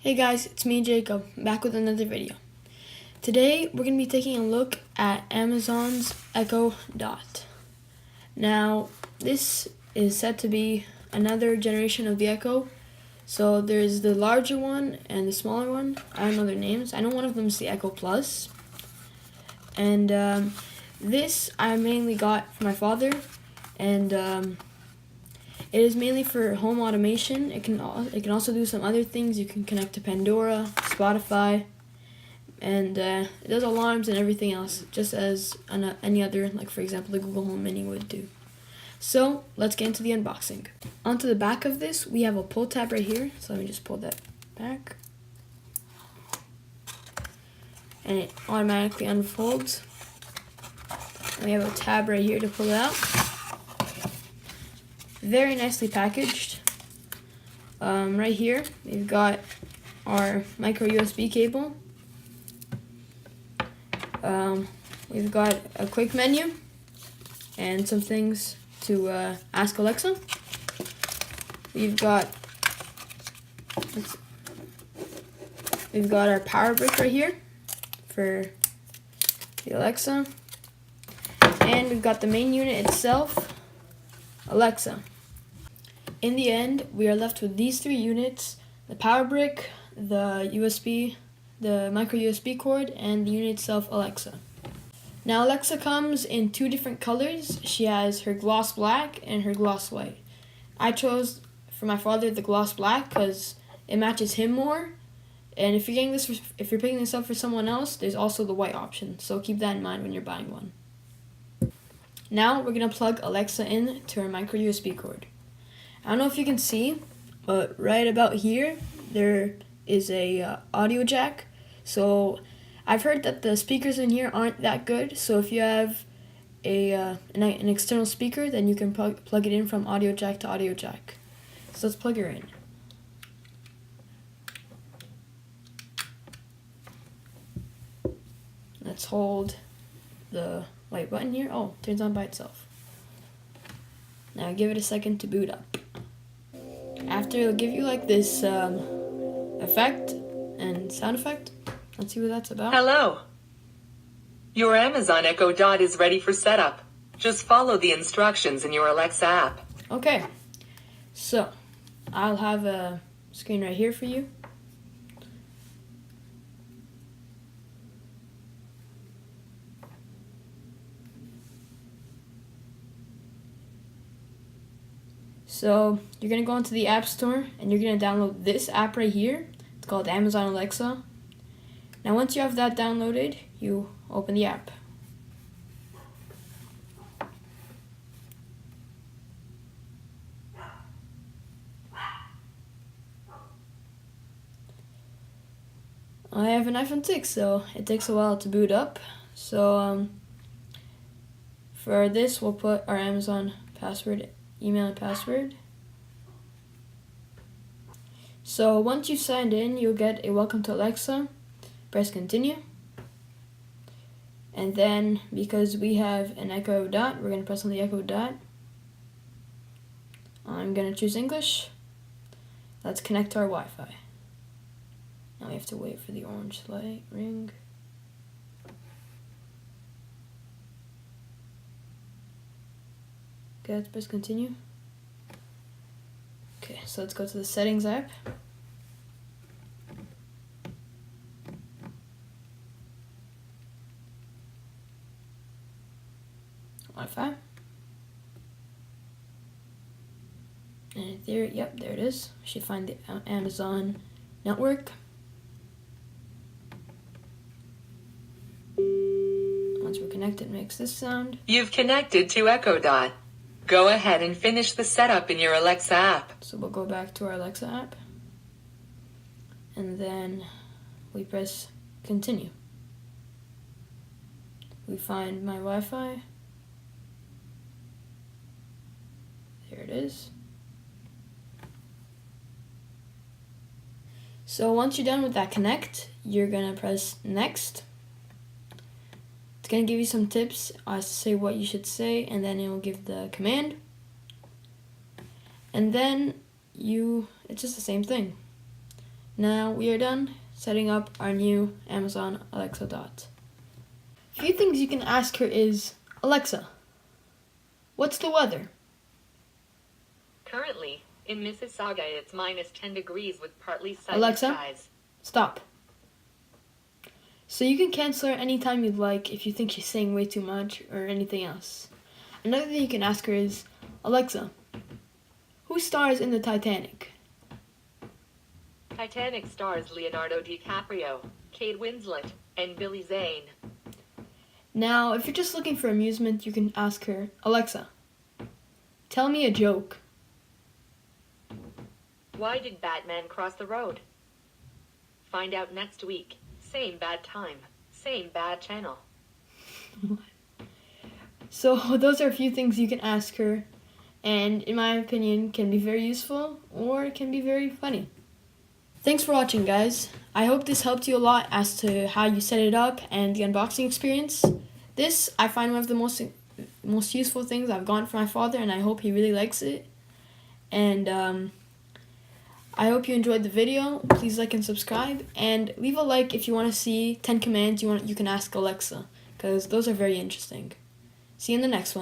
Hey guys, it's me Jacob, back with another video. Today we're going to be taking a look at Amazon's Echo Dot. Now, this is said to be another generation of the Echo. So there's the larger one and the smaller one. I don't know their names. I know one of them is the Echo Plus. And this I mainly got from my father, and it is mainly for home automation. It can also do some other things. You can connect to Pandora, Spotify, and it does alarms and everything else, just as any other, like for example, the Google Home Mini would do. So let's get into the unboxing. Onto the back of this, we have a pull tab right here. So let me just pull that back. And it automatically unfolds. And we have a tab right here to pull it out. Very nicely packaged. Right here, we've got our micro USB cable. We've got a quick menu and some things to ask Alexa. We've got our power brick right here for the Alexa, and we've got the main unit itself, Alexa. In the end, we are left with these three units: the power brick, the USB, the micro USB cord, and the unit itself, Alexa. Now, Alexa comes in two different colors. She has her gloss black and her gloss white. I chose for my father the gloss black because it matches him more. And if you're picking this up for someone else, there's also the white option. So keep that in mind when you're buying one. Now we're gonna plug Alexa in to our micro USB cord. I don't know if you can see, but right about here there is a audio jack. So I've heard that the speakers in here aren't that good. So if you have an external speaker, then you can plug it in from audio jack to audio jack. So let's plug her in. Let's hold the white button here. Oh, it turns on by itself. Now give it a second to boot up. After, it'll give you like this effect and sound effect. Let's see what that's about. Hello. Your Amazon Echo Dot is ready for setup. Just follow the instructions in your Alexa app. Okay, so I'll have a screen right here for you. So you're going to go into the App Store and you're going to download this app right here. It's called Amazon Alexa. Now once you have that downloaded, you open the app. I have an iPhone 6, so it takes a while to boot up. So for this, we'll put our Amazon password, email and password. So once you've signed in, you'll get a welcome to Alexa. Press continue. And then, because we have an Echo Dot, we're going to press on the Echo Dot. I'm going to choose English. Let's connect to our Wi-Fi. Now we have to wait for the orange light ring. Okay, let's press continue. Okay, so let's go to the settings app. Wi-Fi. And there, yep, there it is. You should find the Amazon network. Once we're connected, it makes this sound. You've connected to Echo Dot. Go ahead and finish the setup in your Alexa app. So we'll go back to our Alexa app. And then we press continue. We find my Wi-Fi. There it is. So once you're done with that connect, you're gonna press next. It's gonna give you some tips as to say what you should say, and then it will give the command. And then it's just the same thing. Now we are done setting up our new Amazon Alexa Dot. A few things you can ask her is, Alexa, what's the weather? Currently, in Mississauga, it's minus 10 degrees with partly sunny Alexa? skies. Stop. So you can cancel her anytime you'd like if you think she's saying way too much or anything else. Another thing you can ask her is, Alexa, who stars in the Titanic? Titanic stars Leonardo DiCaprio, Kate Winslet, and Billy Zane. Now, if you're just looking for amusement, you can ask her, Alexa, tell me a joke. Why did Batman cross the road? Find out next week. Same bad time, same bad channel. So those are a few things you can ask her, and in my opinion can be very useful or it can be very funny. Thanks for watching, guys. I hope this helped you a lot as to how you set it up and the unboxing experience. This I find one of the most useful things I've gotten from my father, and I hope he really likes it. And I hope you enjoyed the video. Please like and subscribe, and leave a like if you want to see 10 commands you can ask Alexa, because those are very interesting. See you in the next one.